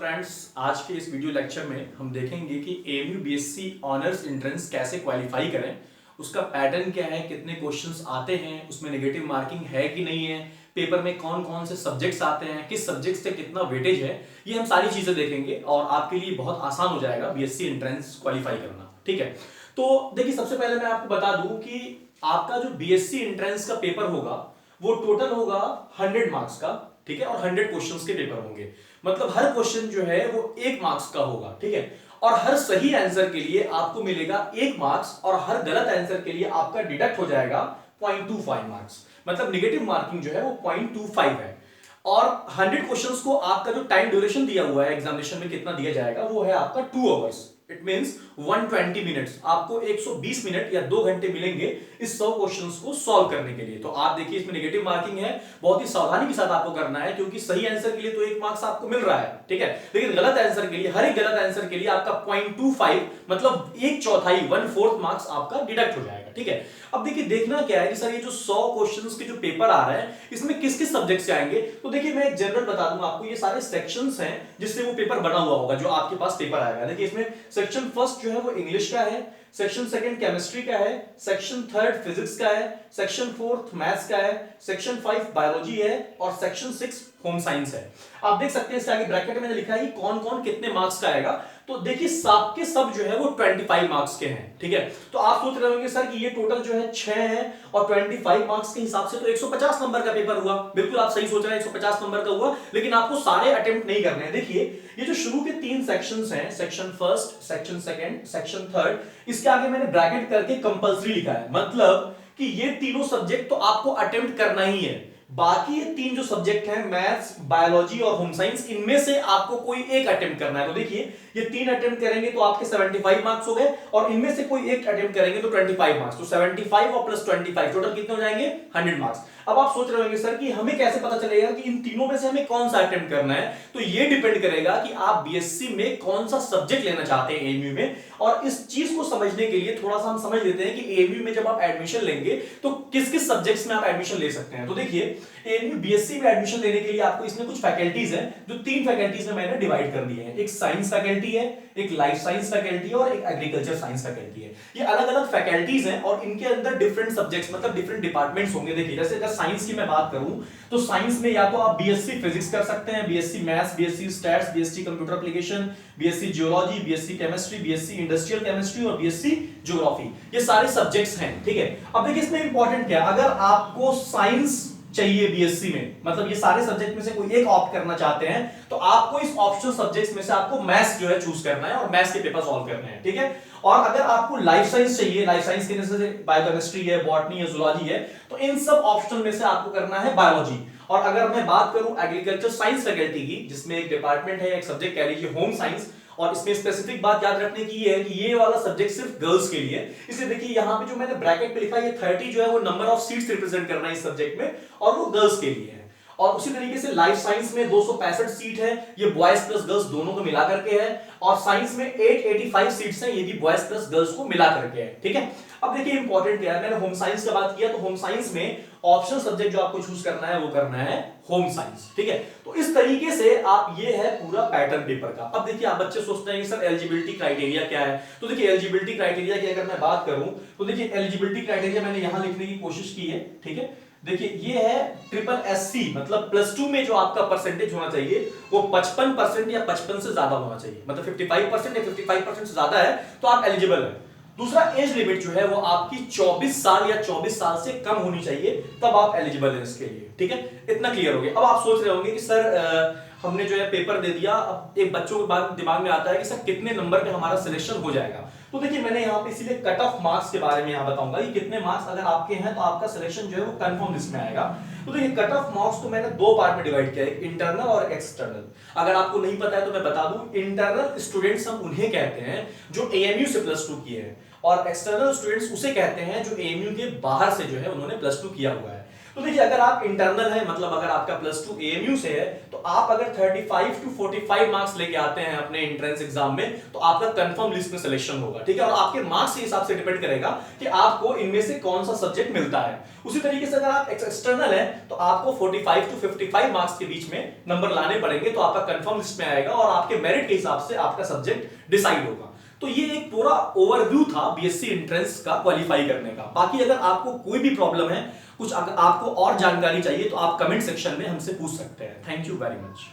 Friends, आज के इस वीडियो लेक्चर में हम देखेंगे कि एएमयू बीएससी ऑनर्स एंट्रेंस कैसे क्वालिफाई करें, उसका पैटर्न क्या है, कितने क्वेश्चंस आते हैं, उसमें नेगेटिव मार्किंग है कि नहीं है, पेपर में कौन कौन से सब्जेक्ट्स आते हैं, किस सब्जेक्ट से कितना वेटेज है, ये हम सारी चीजें देखेंगे और आपके लिए बहुत आसान हो जाएगा बीएससी एंट्रेंस क्वालिफाई करना। ठीक है, तो देखिए सबसे पहले मैं आपको बता दूं कि आपका जो बीएससी एंट्रेंस का पेपर होगा वो टोटल होगा 100 मार्क्स का। ठीक है, और 100 क्वेश्चंस के पेपर होंगे, मतलब हर क्वेश्चन जो है वो 1 मार्क्स का होगा। ठीक है, और हर सही आंसर के लिए आपको मिलेगा 1 मार्क्स और हर गलत आंसर के लिए आपका डिडक्ट हो जाएगा 0.25 मार्क्स, मतलब नेगेटिव मार्किंग जो है वो 0.25 है। और 100 क्वेश्चंस को आपका जो टाइम ड्यूरेशन दिया हुआ है एग्जामिनेशन में कितना दिया जाएगा वो है आपका 2 आवर्स। इट मींस 120 मिनट्स, आपको 120 मिनट या 2 घंटे मिलेंगे इस 100 क्वेश्चंस को सॉल्व करने के लिए। तो आप देखिए इसमें नेगेटिव मार्किंग है, बहुत ही सावधानी के साथ आपको करना है क्योंकि सही आंसर के लिए तो 1 मार्क्स आपको मिल रहा है। ठीक है, लेकिन गलत आंसर के लिए, हर एक गलत आंसर के लिए आपका 0.25 मतलब 1/4 1/4 मार्क्स आपका डिडक्ट हो जाएगा। ठीक है, अब देखिए देखना क्या है कि सर ये जो 100 क्वेश्चंस के जो पेपर आ रहे हैं इसमें किस किस सब्जेक्ट से आएंगे। तो देखिए मैं एक जनरल बता दूंगा आपको, ये सारे सेक्शंस हैं जिससे वो पेपर बना हुआ होगा जो आपके पास पेपर आएगा। देखिए इसमें सेक्शन फर्स्ट जो है वो इंग्लिश का है, सेक्शन सेकंड केमिस्ट्री का है, सेक्शन थर्ड फिजिक्स का है, सेक्शन फोर्थ मैथ्स का है, सेक्शन 5 बायोलॉजी है और सेक्शन 6 होम साइंस है। आप देख सकते हैं इसके आगे ब्रैकेट में लिखा है कि कौन कौन कितने मार्क्स का आएगा। तो देखिए सब के सब जो है वो 25 मार्क्स के हैं। ठीक है, तो आप सोच रहे होंगे सर कि ये टोटल जो है 6 है और 25 मार्क्स के हिसाब से तो 150 नंबर का पेपर हुआ। बिल्कुल आप सही सोच रहे हैं, 150 नंबर का हुआ, लेकिन आपको सारे अटेम्प्ट नहीं करने हैं। देखिए ये जो शुरू के 3 सेक्शंस हैं, section first, section second, section third, इसके आगे मैंने ब्रैकेट करके कंपल्सरी लिखा है, मतलब कि ये तीनों सब्जेक्ट तो आपको अटेम्प्ट करना ही है। बाकी ये 3 जो सब्जेक्ट हैं, मैथ्स, बायोलॉजी और होम साइंस, इनमें से आपको कोई एक अटेम्प्ट करना है। तो देखिए ये 3 अटेम्प्ट करेंगे तो आपके 75 मार्क्स हो गए और इनमें से कोई एक अटेम्प्ट करेंगे तो 25 मार्क्स। तो 75 और प्लस 25 टोटल कितने हो जाएंगे? 100 मार्क्स। अब आप सोच रहे होंगे सर कि हमें कैसे पता चलेगा कि इन तीनों में से हमें कौन सा अटेम्प्ट करना है। तो ये डिपेंड करेगा कि आप बीएससी में कौन सा सब्जेक्ट लेना चाहते हैं एएमयू में। और इस चीज को समझने के लिए थोड़ा सा हम समझ लेते हैं कि एएमयू में जब आप एडमिशन लेंगे तो किस किस सब्जेक्ट्स में आप एडमिशन ले सकते हैं। तो देखिए एएमयू बीएससी में एडमिशन लेने के लिए आपको इसमें कुछ फैकल्टीज हैं जो 3 फैकल्टीज में मैंने डिवाइड कर दिए हैं। एक साइंस फैकल्टी है, एक लाइफ साइंस फैकल्टी है और एक एग्रीकल्चर साइंस फैकल्टी है। ये अलग अलग फैकल्टीज हैं और इनके अंदर डिफरेंट सब्जेक्ट्स मतलब डिफरेंट डिपार्टमेंट्स होंगे। देखिए जैसे अगर साइंस की मैं बात करूं तो साइंस में या तो आप बीएससी फिजिक्स कर सकते हैं, BSc maths, BSc stats, BSc computer application, BSc geology, BSc chemistry, BSc industrial chemistry और बीएससी ज्योग्राफी, ये सारे सब्जेक्ट्स हैं। ठीक है, अब देखिए इसमें इंपॉर्टेंट क्या है, अगर आपको साइंस चाहिए बीएससी में, मतलब ये सारे सब्जेक्ट में से कोई एक ऑप्ट करना चाहते हैं तो आपको इस ऑप्शनल सब्जेक्ट्स में से आपको मैथ्स जो है चूज करना है और मैथ्स के पेपर सॉल्व करने हैं। ठीक है, और अगर आपको लाइफ साइंस चाहिए, लाइफ साइंस के जैसे बायोकेमिस्ट्री है, बॉटनी है, जूलॉजी है, तो इन सब ऑप्शनल में से आपको करना है बायोलॉजी। और अगर मैं बात करूं एग्रीकल्चर साइंस फैकल्टी की, जिसमें एक डिपार्टमेंट है, एक सब्जेक्ट कह लीजिए होम साइंस, और इसमें स्पेसिफिक बात याद रखने की ये है कि ये वाला सब्जेक्ट सिर्फ गर्ल्स के लिए है। इसलिए देखिए यहाँ पे जो मैंने ब्रैकेट पे लिखा है, ये 30 जो है वो नंबर ऑफ सीट्स रिप्रेजेंट करना है इस सब्जेक्ट में और वो गर्ल्स के लिए है। और उसी तरीके से लाइफ साइंस में 265 सीट है, ये बॉयज प्लस गर्ल्स दोनों को मिला करके है। और साइंस में 885 सीट्स हैं, ये भी बॉयज प्लस गर्ल्स को मिला करके है। ठीक है, अब देखिए इंपॉर्टेंट क्या है, मैंने होम साइंस का बात किया तो होम साइंस में ऑप्शनल सब्जेक्ट जो आपको चूज करना है वो करना है होम साइंस। ठीक है, तो इस तरीके से आप, ये है पूरा पैटर्न पेपर का। अब देखिए आप बच्चे सोचते हैं कि सर एलिजिबिलिटी क्राइटेरिया क्या है। तो देखिए एलिजिबिलिटी क्राइटेरिया की अगर मैं बात करूं तो देखिए एलिजिबिलिटी क्राइटेरिया मैंने यहां लिखने की कोशिश की है। ठीक है, देखिए ये है SSSC, मतलब +2 में जो आपका परसेंटेज होना चाहिए वो 55% या 55 से ज्यादा होना चाहिए, मतलब 55% या 55% से ज्यादा है तो आप एलिजिबल है। दूसरा एज लिमिट जो है वो आपकी 24 साल या 24 साल से कम होनी चाहिए, तब आप एलिजिबल हैं इसके लिए। ठीक है, इतना क्लियर हो गया। अब आप सोच रहे होंगे कि सर हमने जो है पेपर दे दिया, अब एक बच्चों के बाद दिमाग में आता है कि सर कितने नंबर पे हमारा सिलेक्शन हो जाएगा। तो देखिए मैंने यहाँ पे इसीलिए कट ऑफ मार्क्स के बारे में यहाँ बताऊंगा कि कितने मार्क्स अगर आपके हैं तो आपका सिलेक्शन जो है वो कंफर्म लिस्ट में आएगा। तो देखिए कट ऑफ मार्क्स तो मैंने 2 पार्ट में डिवाइड किया है, इंटरनल और एक्सटर्नल। अगर आपको नहीं पता है तो मैं बता दूं, इंटरनल स्टूडेंट्स हम उन्हें कहते हैं जो एएमयू से +2 किए हैं और एक्सटर्नल स्टूडेंट्स उसे कहते हैं जो एएमयू के बाहर से जो है उन्होंने +2 किया हुआ है। तो देखिए अगर आप इंटरनल है, मतलब अगर आपका +2 एएमयू से है, तो आप अगर 35 to 45 मार्क्स लेके आते हैं अपने एंट्रेंस एग्जाम में, तो आपका कंफर्म लिस्ट में सिलेक्शन होगा, ठीक है। और आपके मार्क्स के हिसाब से डिपेंड करेगा कि आपको इनमें से कौन सा सब्जेक्ट मिलता है। उसी तरीके से अगर आप एक्सटर्नल है, तो आपको 45 to 55 मार्क्स के बीच में नंबर लाने पड़ेंगे, तो आपका कंफर्म लिस्ट में आएगा और आपके मेरिट के हिसाब से आपका सब्जेक्ट डिसाइड होगा। तो ये एक पूरा ओवरव्यू था बीएससी एंट्रेंस का क्वालिफाई करने का। बाकी अगर आपको कोई भी प्रॉब्लम है, कुछ अगर आपको और जानकारी चाहिए, तो आप कमेंट सेक्शन में हमसे पूछ सकते हैं। Thank you very much.